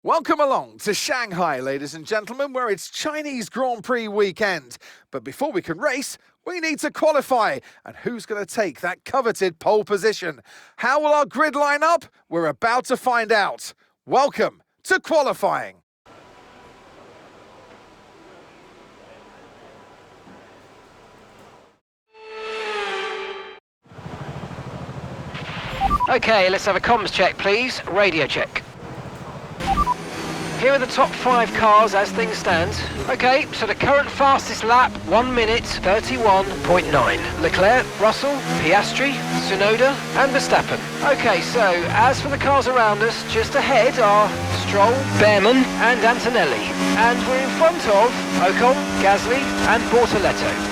Welcome along to Shanghai, ladies and gentlemen, where it's Chinese Grand Prix weekend. But before we can race, we need to qualify. And who's going to take that coveted pole position? How will our grid line up? We're about to find out. Welcome to qualifying. Okay, let's have a comms check, please. Radio check. Here are the top 5 cars as things stand. Okay, so the current fastest lap, 1 minute 31.9. Leclerc, Russell, Piastri, Tsunoda and Verstappen. Okay, so as for the cars around us, just ahead are Stroll, Behrman and Antonelli. And we're in front of Ocon, Gasly and Bortoletto.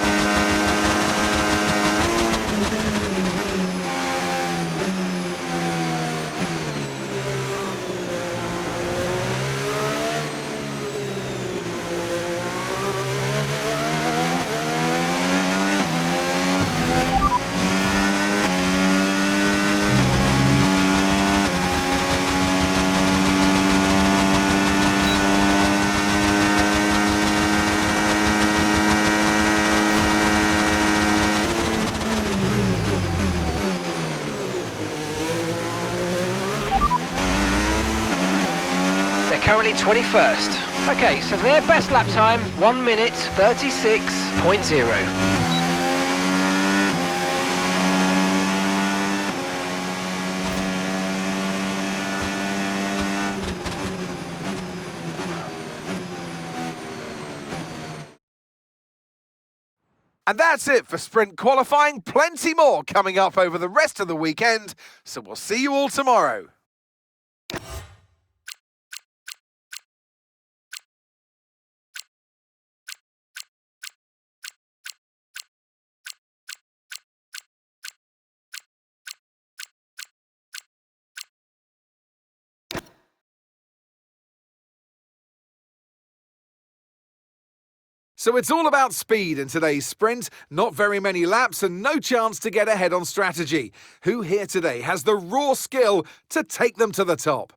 Currently 21st. Okay, so their best lap time, 1 minute 36.0. And that's it for sprint qualifying. Plenty more coming up over the rest of the weekend. So we'll see you all tomorrow. So it's all about speed in today's sprint, not very many laps and no chance to get ahead on strategy. Who here today has the raw skill to take them to the top?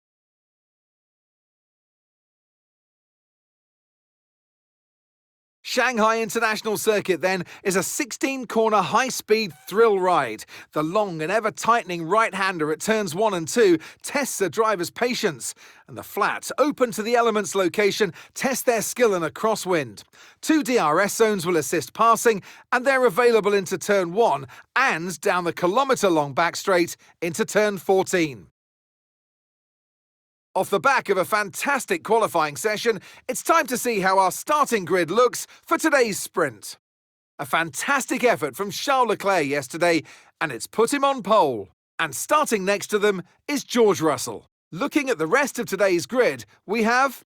Shanghai International Circuit, then, is a 16-corner high-speed thrill ride. The long and ever-tightening right-hander at turns 1 and 2 tests a driver's patience. And the flat, open to the elements location, test their skill in a crosswind. 2 DRS zones will assist passing, and they're available into turn 1 and down the kilometre-long back straight into turn 14. Off the back of a fantastic qualifying session, it's time to see how our starting grid looks for today's sprint. A fantastic effort from Charles Leclerc yesterday, and it's put him on pole. And starting next to them is George Russell. Looking at the rest of today's grid, we have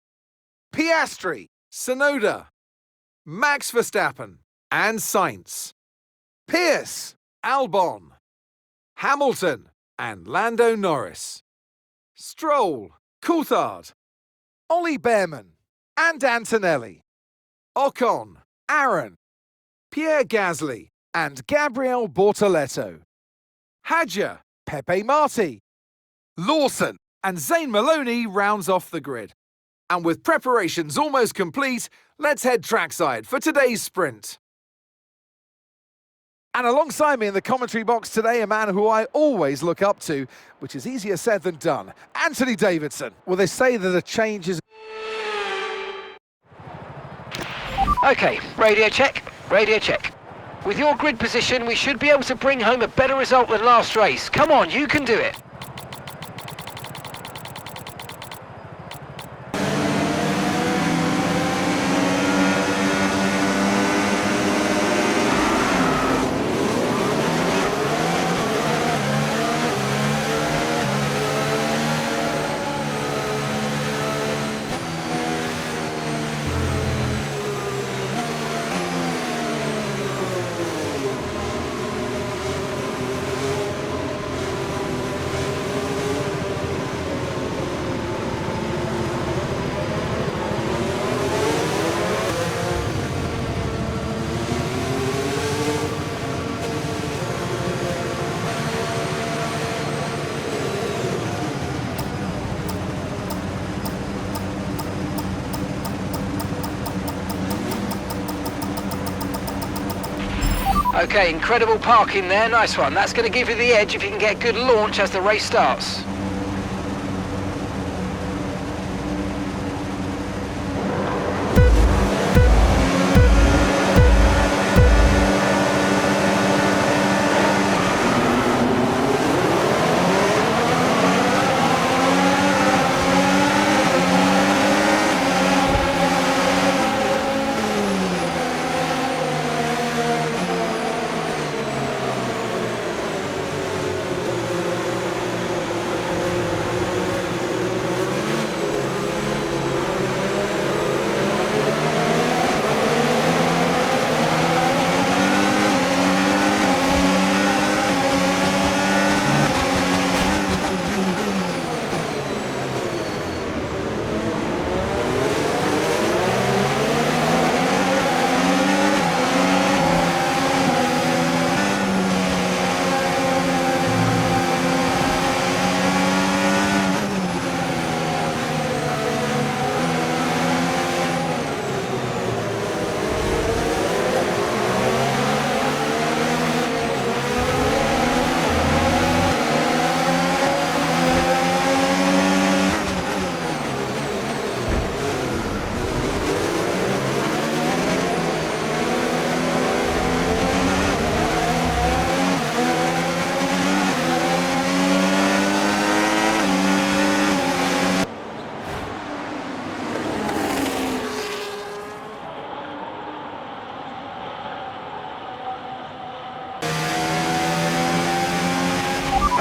Piastri, Tsunoda, Max Verstappen and Sainz, Pierce, Albon, Hamilton and Lando Norris, Stroll, Coulthard, Ollie Behrman and Antonelli, Ocon, Aaron, Pierre Gasly and Gabriel Bortoletto, Hadja, Pepe Marti, Lawson and Zane Maloney rounds off the grid. And with preparations almost complete, let's head trackside for today's sprint. And alongside me in the commentary box today, a man who I always look up to, which is easier said than done, Anthony Davidson. Well, they say that a change is... Okay, radio check, radio check. With your grid position, we should be able to bring home a better result than last race. Come on, you can do it. Okay, incredible parking there, nice one. That's going to give you the edge if you can get good launch as the race starts.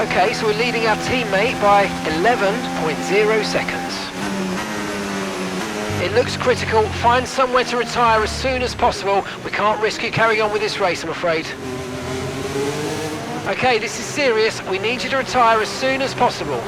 Okay, so we're leading our teammate by 11.0 seconds. It looks critical. Find somewhere to retire as soon as possible. We can't risk you carrying on with this race, I'm afraid. Okay, this is serious. We need you to retire as soon as possible.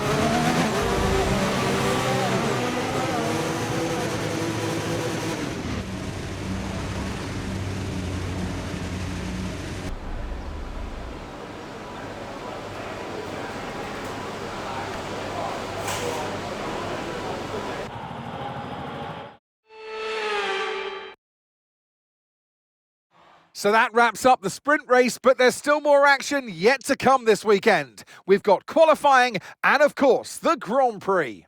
So that wraps up the sprint race, but there's still more action yet to come this weekend. We've got qualifying and, of course, the Grand Prix.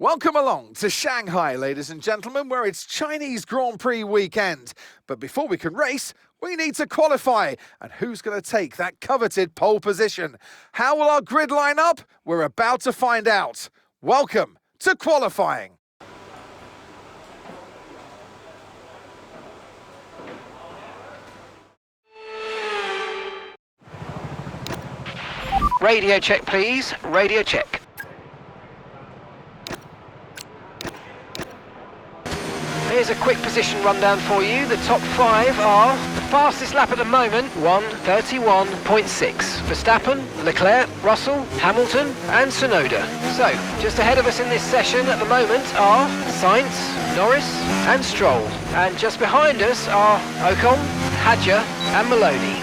Welcome along to Shanghai, ladies and gentlemen, where it's Chinese Grand Prix weekend. But before we can race, we need to qualify. And who's going to take that coveted pole position? How will our grid line up? We're about to find out. Welcome to qualifying. Radio check, please. Radio check. Here's a quick position rundown for you. The top 5 are the fastest lap at the moment, 1:31.6. Verstappen, Leclerc, Russell, Hamilton and Tsunoda. So, just ahead of us in this session at the moment are Sainz, Norris and Stroll. And just behind us are Ocon, Hadjar and Maloney.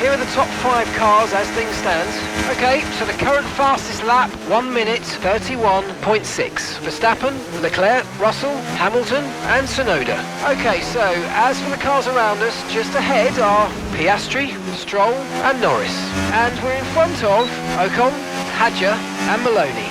here are the top 5 cars as things stand. Okay, so the current fastest lap, 1 minute 31.6. Verstappen, Leclerc, Russell, Hamilton and Tsunoda. Okay, so as for the cars around us, just ahead are Piastri, Stroll and Norris. And we're in front of Ocon, Hadjar and Maloney.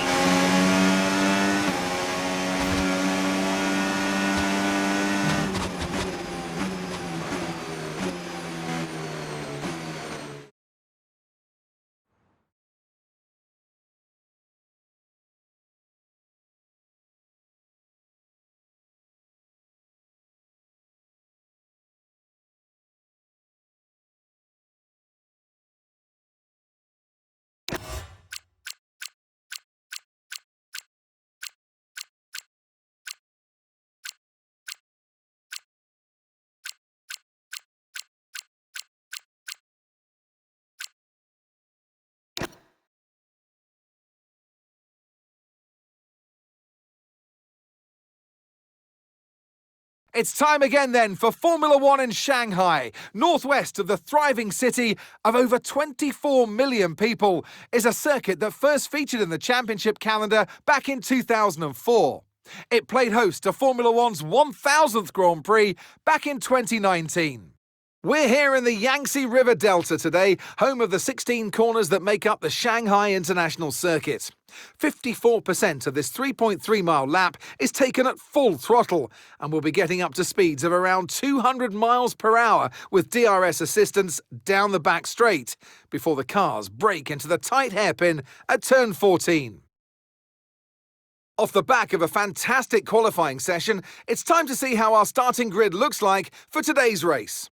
It's time again then for Formula One in Shanghai. Northwest of the thriving city of over 24 million people is a circuit that first featured in the championship calendar back in 2004. It played host to Formula One's 1000th Grand Prix back in 2019. We're here in the Yangtze River Delta today, home of the 16 corners that make up the Shanghai International Circuit. 54% of this 3.3-mile lap is taken at full throttle, and we'll be getting up to speeds of around 200 miles per hour with DRS assistance down the back straight, before the cars brake into the tight hairpin at turn 14. Off the back of a fantastic qualifying session, it's time to see how our starting grid looks like for today's race.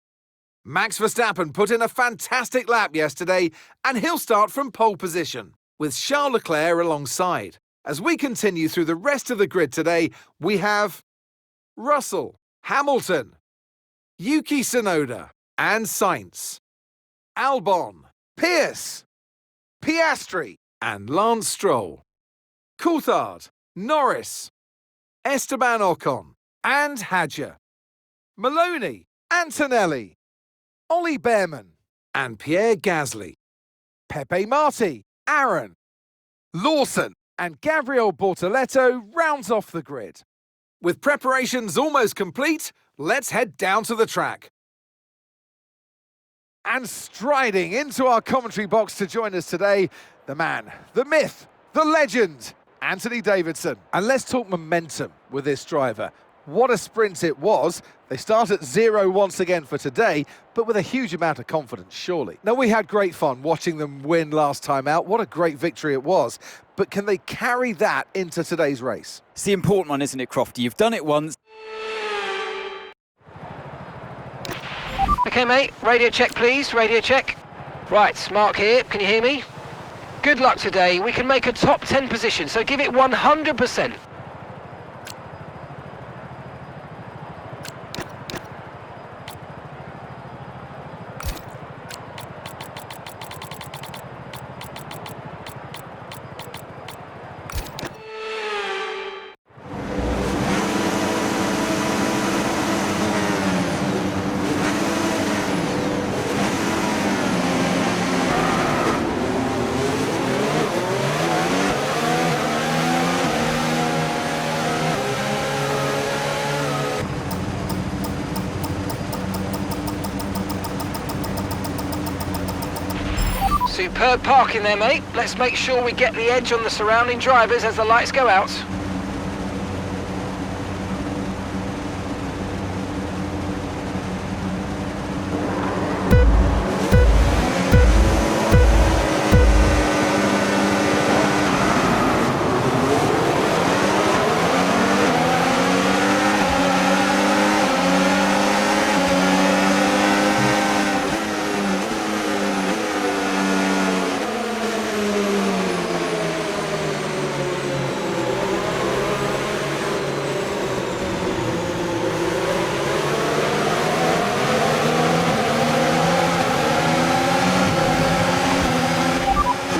Max Verstappen put in a fantastic lap yesterday, and he'll start from pole position, with Charles Leclerc alongside. As we continue through the rest of the grid today, we have Russell, Hamilton, Yuki Tsunoda and Sainz, Albon, Pierce, Piastri and Lance Stroll, Coulthard, Norris, Esteban Ocon and Hadjar, Maloney, Antonelli, Ollie Behrman and Pierre Gasly, Pepe Marti, Aaron, Lawson and Gabriel Bortoleto rounds off the grid. With preparations almost complete, let's head down to the track. And striding into our commentary box to join us today, the man, the myth, the legend, Anthony Davidson. And let's talk momentum with this driver. What a sprint it was. They start at 0 once again for today, but with a huge amount of confidence, surely. Now, we had great fun watching them win last time out. What a great victory it was. But can they carry that into today's race? It's the important one, isn't it, Crofty? You've done it once. Okay, mate, radio check please, radio check. Right, Mark here, can you hear me? Good luck today, we can make a top 10 position, so give it 100%. Superb parking there, mate. Let's make sure we get the edge on the surrounding drivers as the lights go out.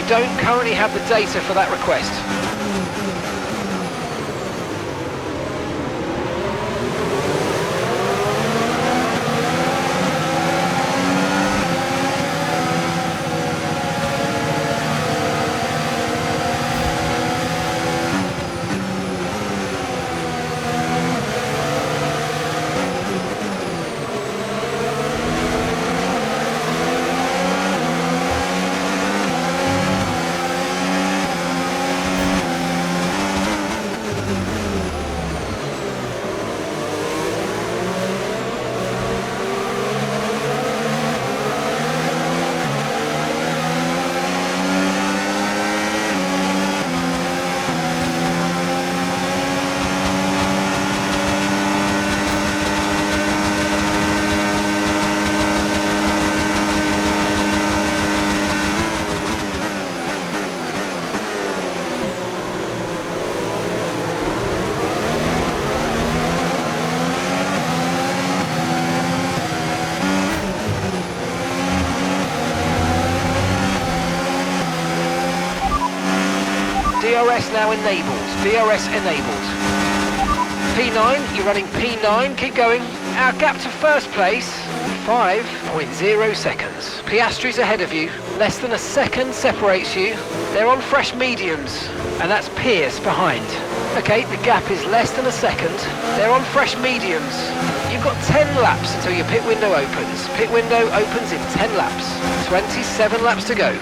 Don't currently have the data for that request. DRS now enabled. DRS enabled. P9, you're running P9, keep going. Our gap to first place, 5.0 seconds. Piastri's ahead of you, less than a second separates you. They're on fresh mediums, and that's Pierce behind. Okay, the gap is less than a second. They're on fresh mediums. You've got 10 laps until your pit window opens. Pit window opens in 10 laps. 27 laps to go.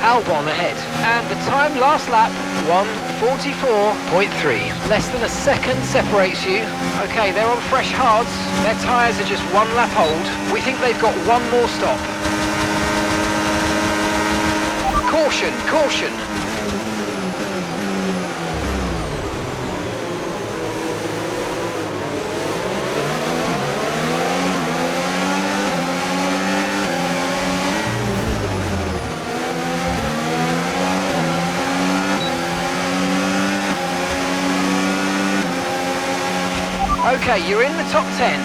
Albon ahead, and the time last lap, 1:44.3. Less than a second separates you. Okay, they're on fresh hards. Their tyres are just 1 lap old. We think they've got one more stop. Caution, caution. Okay, you're in the top 10.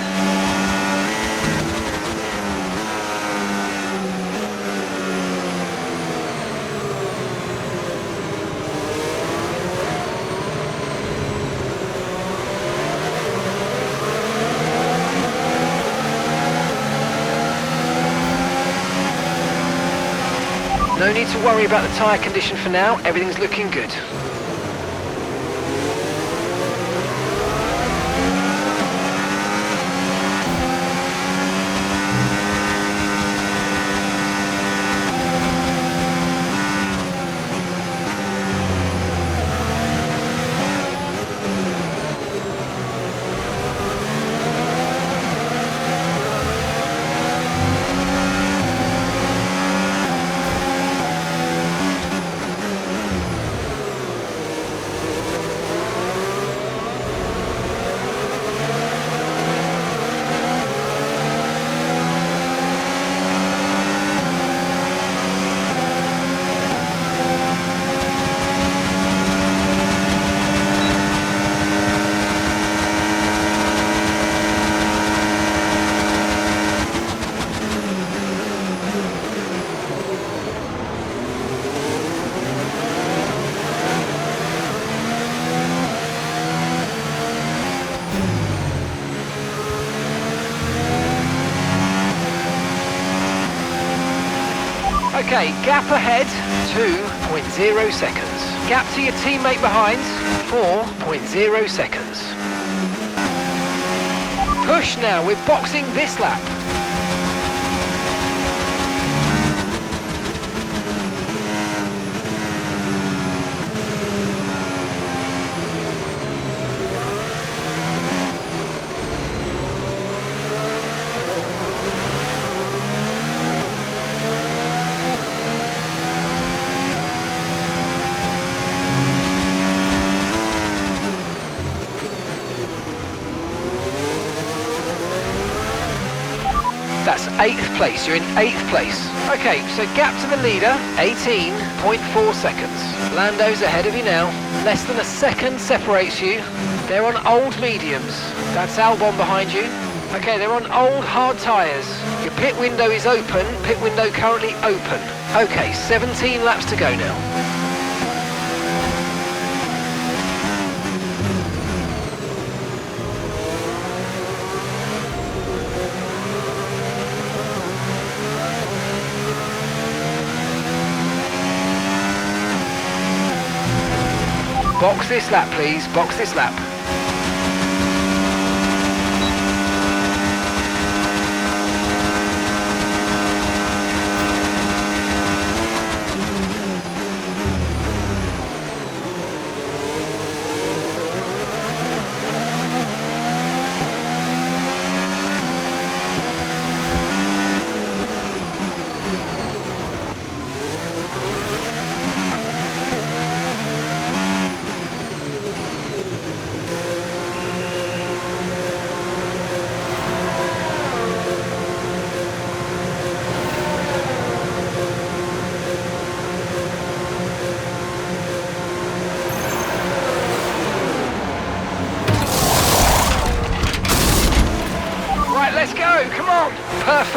No need to worry about the tyre condition for now, everything's looking good. Okay, gap ahead, 2.0 seconds. Gap to your teammate behind, 4.0 seconds. Push now, we're boxing this lap. That's 8th place, you're in 8th place. Okay, so gap to the leader, 18.4 seconds. Lando's ahead of you now. Less than a second separates you. They're on old mediums. That's Albon behind you. Okay, they're on old hard tyres. Your pit window is open, pit window currently open. Okay, 17 laps to go now. Box this lap, please. Box this lap.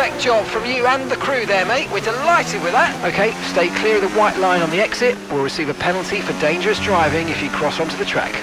perfect job from you and the crew there, mate. We're delighted with that. Okay, stay clear of the white line on the exit. We'll receive a penalty for dangerous driving if you cross onto the track.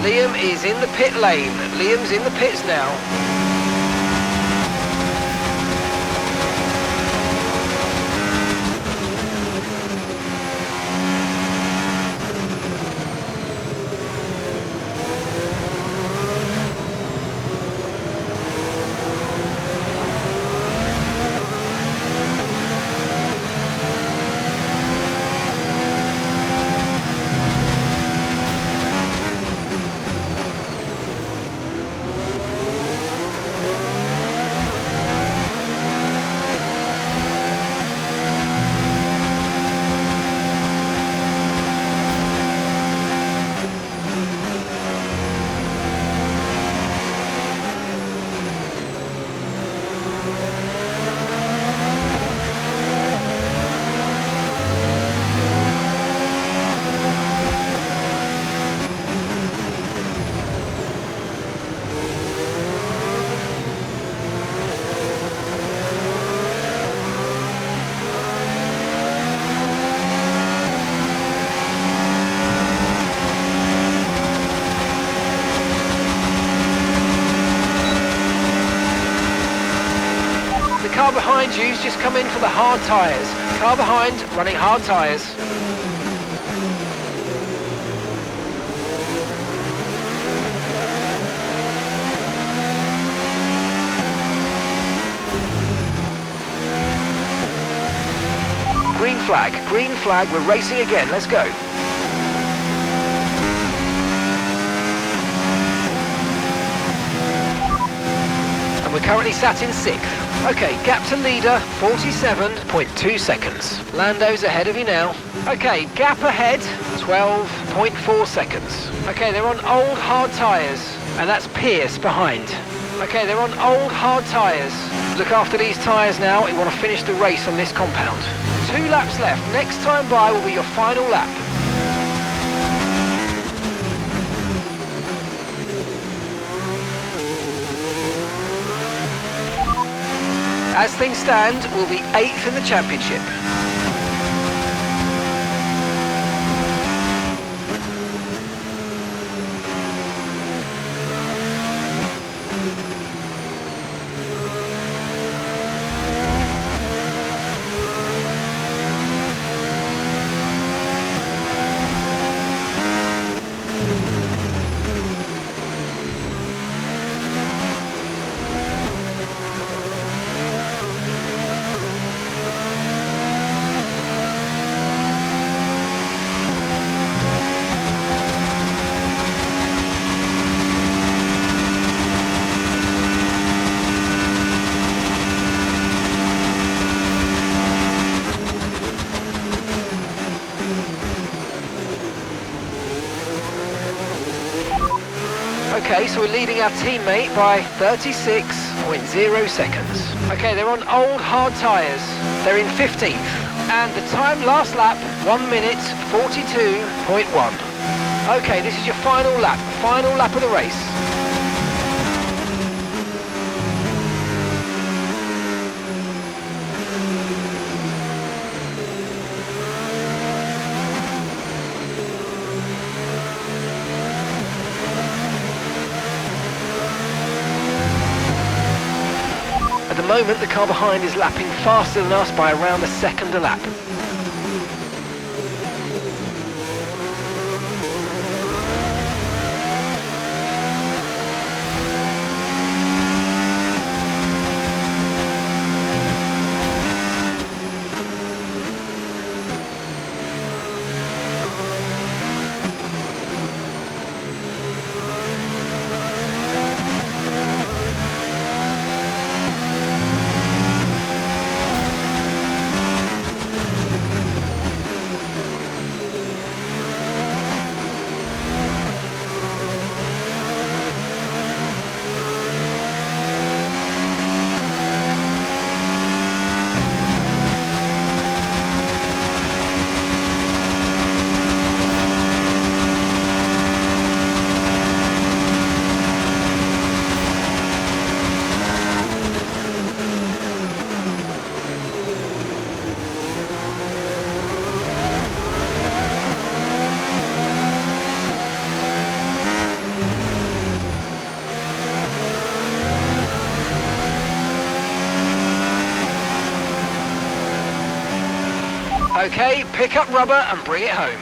Liam is in the pit lane. Liam's in the pits now. Car behind you's just come in for the hard tyres. Car behind, running hard tyres. Green flag, we're racing again, let's go. And we're currently sat in 6th. Okay, gap to leader, 47.2 seconds. Lando's ahead of you now. Okay, gap ahead, 12.4 seconds. Okay, they're on old hard tyres, and that's Pierce behind. Okay, they're on old hard tyres. Look after these tyres now, we want to finish the race on this compound. 2 laps left, next time by will be your final lap. As things stand, we'll be 8th in the championship. Okay, so we're leading our teammate by 36.0 seconds. Okay, they're on old hard tyres. They're in 15th. And the time last lap, 1 minute 42.1. Okay, this is your final lap of the race. At the moment, the car behind is lapping faster than us by around a second a lap. Okay, pick up rubber and bring it home.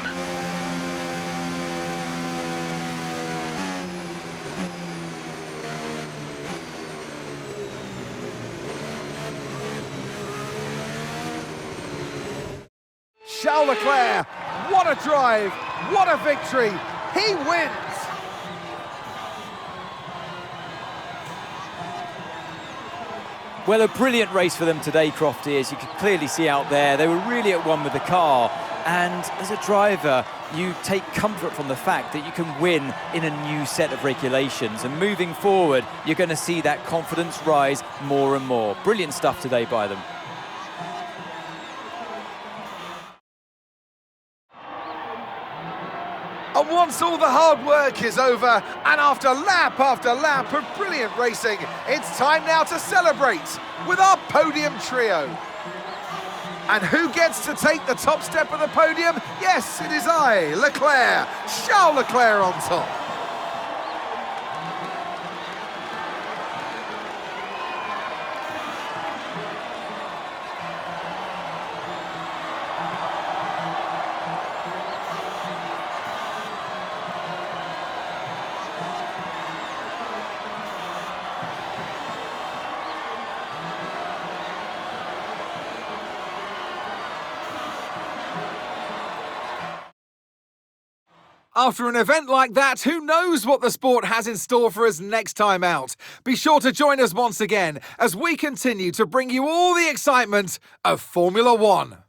Charles Leclerc, what a drive, what a victory, he wins! Well, a brilliant race for them today, Crofty, as you could clearly see out there. They were really at one with the car. And as a driver, you take comfort from the fact that you can win in a new set of regulations. And moving forward, you're going to see that confidence rise more and more. Brilliant stuff today by them. And once all the hard work is over, and after lap of brilliant racing, it's time now to celebrate with our podium trio. And who gets to take the top step of the podium? Yes, it is I, Leclerc, Charles Leclerc on top. After an event like that, who knows what the sport has in store for us next time out? Be sure to join us once again as we continue to bring you all the excitement of Formula One.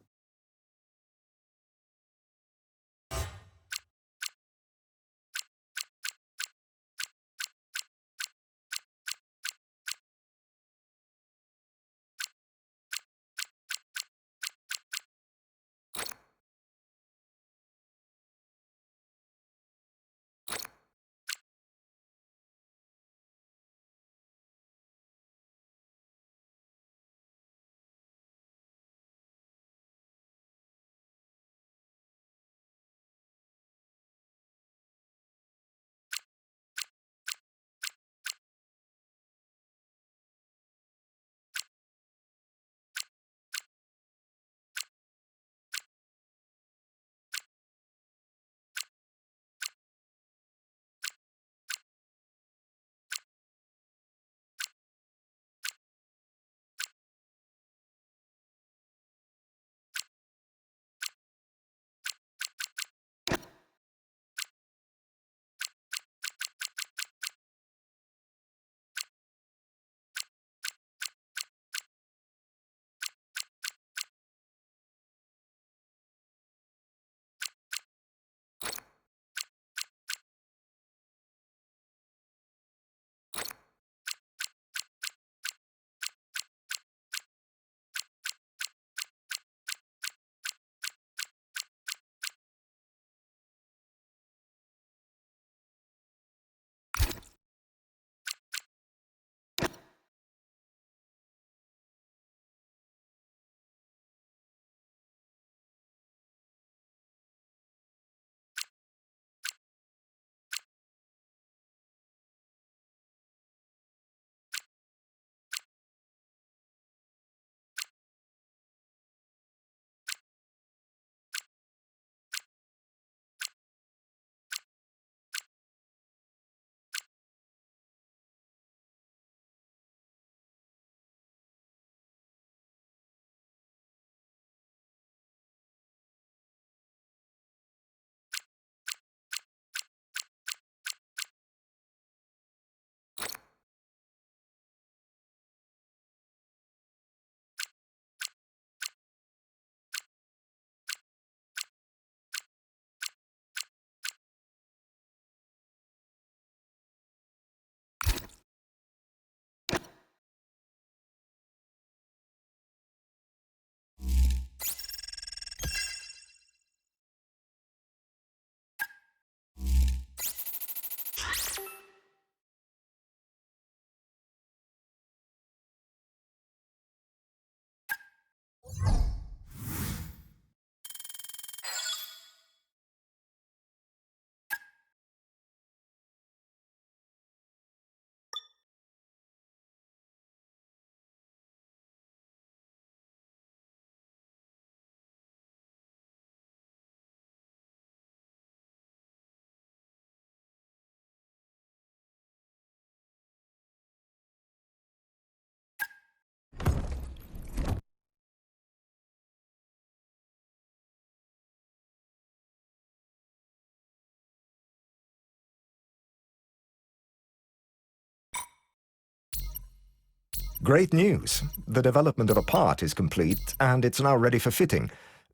Great news. The development of a part is complete, and it's now ready for fitting.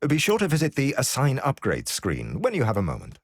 Be sure to visit the Assign Upgrades screen when you have a moment.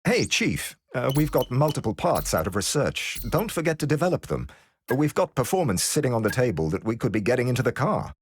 Hey, Chief, we've got multiple parts out of research. Don't forget to develop them. We've got performance sitting on the table that we could be getting into the car.